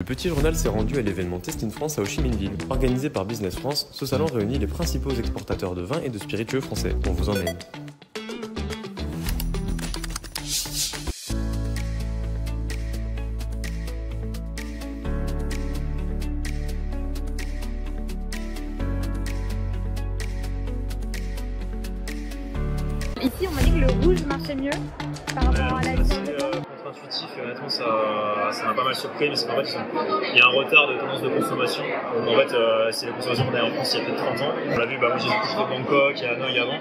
Le Petit Journal s'est rendu à l'événement Test in France à Ho Chi Minh Ville. Organisé par Business France, ce salon réunit les principaux exportateurs de vins et de spiritueux français. On vous emmène. Ici, on m'a dit que le rouge marchait mieux par rapport à la vie. Contre-intuitif et honnêtement ça m'a pas mal surpris, mais c'est qu'en fait il y a un retard de tendance de consommation. Donc en fait c'est la consommation qu'on a en France il y a peut-être 30 ans. On l'a vu, moi j'ai beaucoup fait Bangkok et Hanoï avant,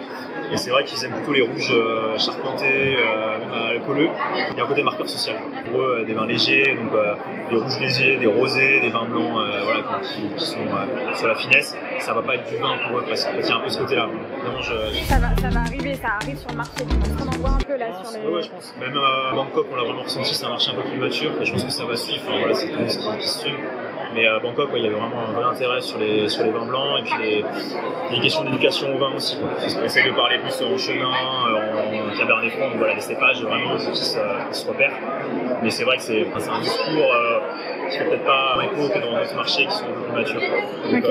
et c'est vrai qu'ils aiment plutôt les rouges charpentés, même alcooleux. Il y a un côté marqueur social. Pour eux des vins légers, donc des rouges légers, des rosés, des vins blancs voilà, qui sont sur la finesse. Ça va pas être du vin pour eux presque. Il y a un peu ce côté là. Ça va arriver, ça arrive sur le marché. On en voit un peu là sur les... Ouais, je pense. Même à Bangkok, on l'a vraiment ressenti, c'est un marché un peu plus mature, et je pense que ça va suivre. Enfin, voilà, c'est tout ce qui se suit. Mais à Bangkok, il y avait vraiment un vrai intérêt sur les vins blancs, et puis les questions d'éducation au vin aussi. Parce qu'on essaie de parler plus en chenin, en cabernet franc, donc voilà, les cépages vraiment qui se repèrent. Mais c'est vrai que c'est un discours qui fait peut-être pas écho que dans d'autres marchés qui sont un peu plus matures. Donc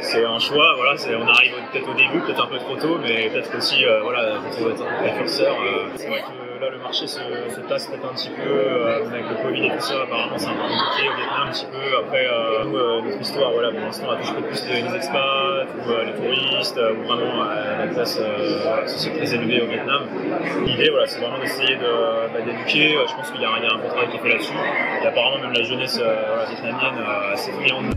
c'est un choix, voilà, on arrive peut-être au début, peut-être un peu trop tôt, mais peut-être aussi voilà, faut être un précurseur. C'est vrai que là le marché se tasse peut-être un petit peu avec le Covid et tout ça, apparemment c'est un peu compliqué au Vietnam un petit peu. Après nous, notre histoire, voilà, pour l'instant on touche plus les expats ou les touristes ou vraiment la classe sociale très élevée au Vietnam. L'idée voilà, c'est vraiment d'essayer d'éduquer. Je pense qu'il y a un bon travail qui est fait là-dessus, et apparemment même la jeunesse vietnamienne assez friande.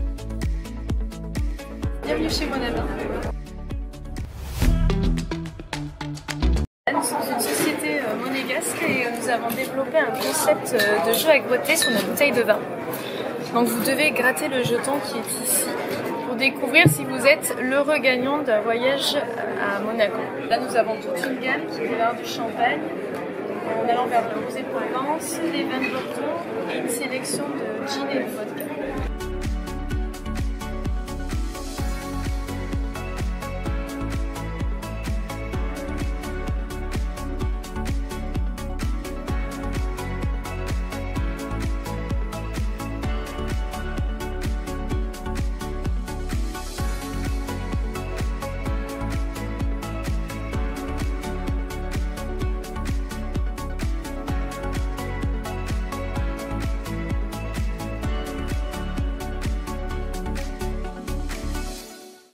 Bienvenue chez Mon Ami. Nous sommes une société monégasque et nous avons développé un concept de jeu à gratter sur notre bouteille de vin. Donc vous devez gratter le jeton qui est ici pour découvrir si vous êtes l'heureux gagnant d'un voyage à Monaco. Là nous avons toute une gamme qui démarre du champagne, en allant vers le rosé de Provence, les vins de Bordeaux et une sélection de gin et de vodka.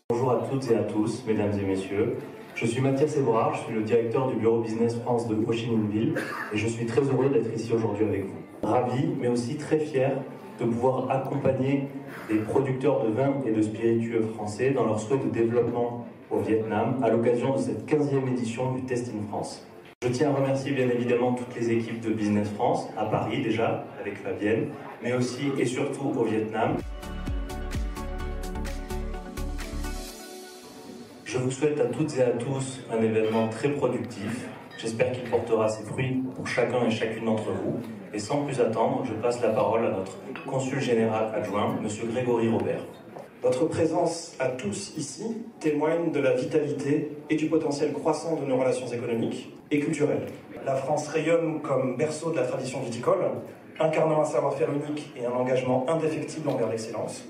Bonjour à toutes et à tous, mesdames et messieurs. Je suis Mathias Ebrard, je suis le directeur du bureau Business France de Ho Chi Minh Ville, et je suis très heureux d'être ici aujourd'hui avec vous. Ravi, mais aussi très fier de pouvoir accompagner les producteurs de vins et de spiritueux français dans leur souhait de développement au Vietnam à l'occasion de cette 15e édition du Test in France. Je tiens à remercier bien évidemment toutes les équipes de Business France, à Paris déjà, avec Fabienne, mais aussi et surtout au Vietnam. Je vous souhaite à toutes et à tous un événement très productif. J'espère qu'il portera ses fruits pour chacun et chacune d'entre vous. Et sans plus attendre, je passe la parole à notre consul général adjoint, M. Grégory Robert. Votre présence à tous ici témoigne de la vitalité et du potentiel croissant de nos relations économiques et culturelles. La France rayonne comme berceau de la tradition viticole, incarnant un savoir-faire unique et un engagement indéfectible envers l'excellence.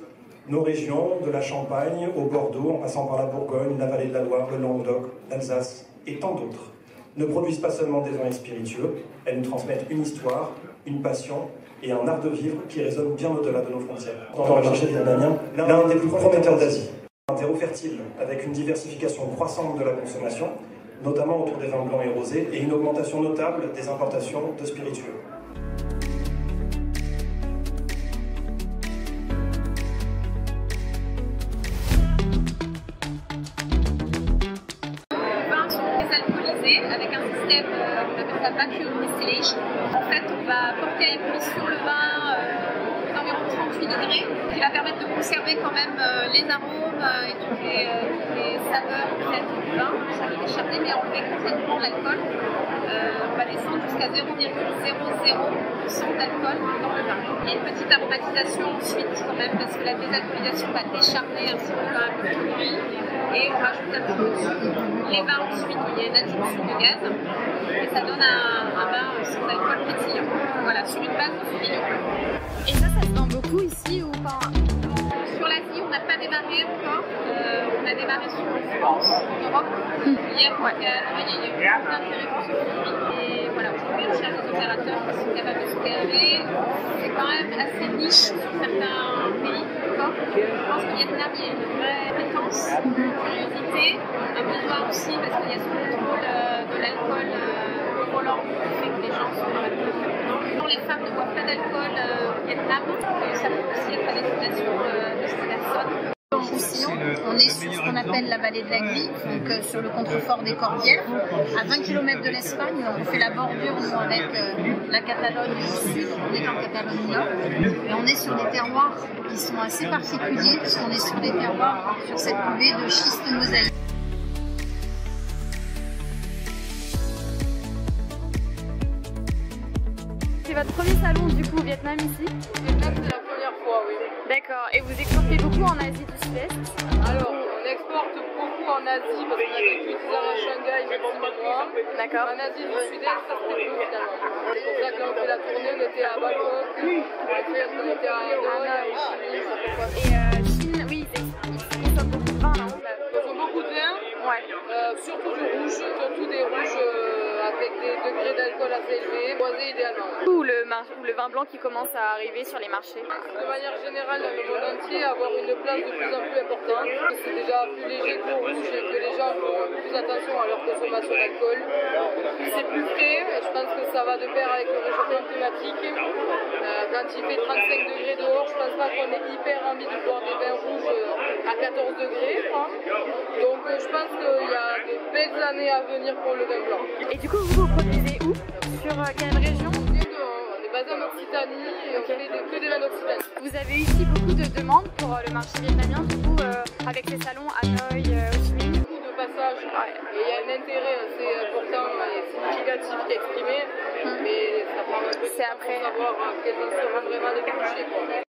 Nos régions, de la Champagne au Bordeaux, en passant par la Bourgogne, la vallée de la Loire, le Languedoc, l'Alsace et tant d'autres, ne produisent pas seulement des vins spiritueux, elles nous transmettent une histoire, une passion et un art de vivre qui résonne bien au-delà de nos frontières. Dans le marché vietnamien, l'un des plus prometteurs d'Asie. Un terreau fertile avec une diversification croissante de la consommation, notamment autour des vins blancs et rosés, et une augmentation notable des importations de spiritueux. Avec un système qu'on appelle ça vacuum distillation. En fait, on va porter à ébullition le vin d'environ 38 degrés, qui va permettre de conserver quand même les arômes et toutes les saveurs en fait, du vin, sans les échapper, mais enlever complètement l'alcool. on va descendre jusqu'à 0,00% d'alcool dans le vin. Il y a une petite aromatisation ensuite quand même parce que la désalcoolisation va décharner un petit peu quand même le produit et on rajoute un petit peu dessus. Les vins ensuite, il y a une addition de gaz et ça donne un vin sans alcool pétillant. Voilà, sur une base de fumée. Et ça se vend beaucoup ici ou pas? Sur l'Asie, on n'a pas démarré encore. On a démarré sur France, en Europe. Hier, il y a eu beaucoup d'intérêt pour ce produit. Et voilà, aujourd'hui, on cherche des opérateurs qui sont capables de se caler. C'est quand même assez niche sur certains pays. Je pense qu'au Vietnam, il y a une vraie appétence, une curiosité, un besoin aussi parce qu'il y a ce contrôle de l'alcool volant qui fait que les gens sont quand même plus prudents. Les femmes ne boivent pas d'alcool au Vietnam. Ça peut aussi être à destination de ces personnes. En Roussillon, on est sur ce qu'on appelle la vallée de la Glie, donc sur le contrefort des Corbières, à 20 km de l'Espagne. On fait la bordure nous, avec la Catalogne du sud, on est en Catalogne nord, et on est sur des terroirs qui sont assez particuliers, puisqu'on est sur des terroirs sur cette cuvée de schiste mosaïque. C'est votre premier salon du coup au Vietnam ici? Vietnam, c'est la première fois, oui. D'accord. Et vous exportez beaucoup en Asie du Sud-Est? Alors, on exporte beaucoup en Asie parce qu'on a des cuisines à Shanghai, maximum. D'accord. En Asie du Sud-Est, ça c'était plus finalement. C'est pour ça que là on fait la tournée, on était à Bangkok, on était à Hanoï, à Ho Chi Minh. Et Chine, oui, ils consomment beaucoup de vin, non? On consomme beaucoup de vin, Ouais. surtout du rouge, surtout des rouges avec des degrés d'alcool assez élevés, boisés idéalement. Ou le vin blanc qui commence à arriver sur les marchés. De manière générale, dans le monde entier, avoir une place de plus en plus importante. C'est déjà plus léger qu'au rouge et que les gens font plus attention à leur consommation d'alcool. C'est plus frais, je pense que ça va de pair avec le réchauffement climatique. Quand il fait 35 degrés dehors, je pense pas qu'on ait hyper envie de boire des vins rouges à 14 degrés. Donc je pense qu'il y a de belles années à venir pour le vin blanc. Et du coup, vous produisez où? Sur quelle région? On est basé en Occitanie et on fait que des vins d'Occitanie. Vous avez ici beaucoup de demandes pour le marché vietnamien, du coup, avec les salons Hanoï, Ho Chi Minh. Beaucoup de passages et il y a un intérêt assez important et significatif qui est exprimé, mais ça prend un peu de temps pour savoir quels seront vraiment les débouchés.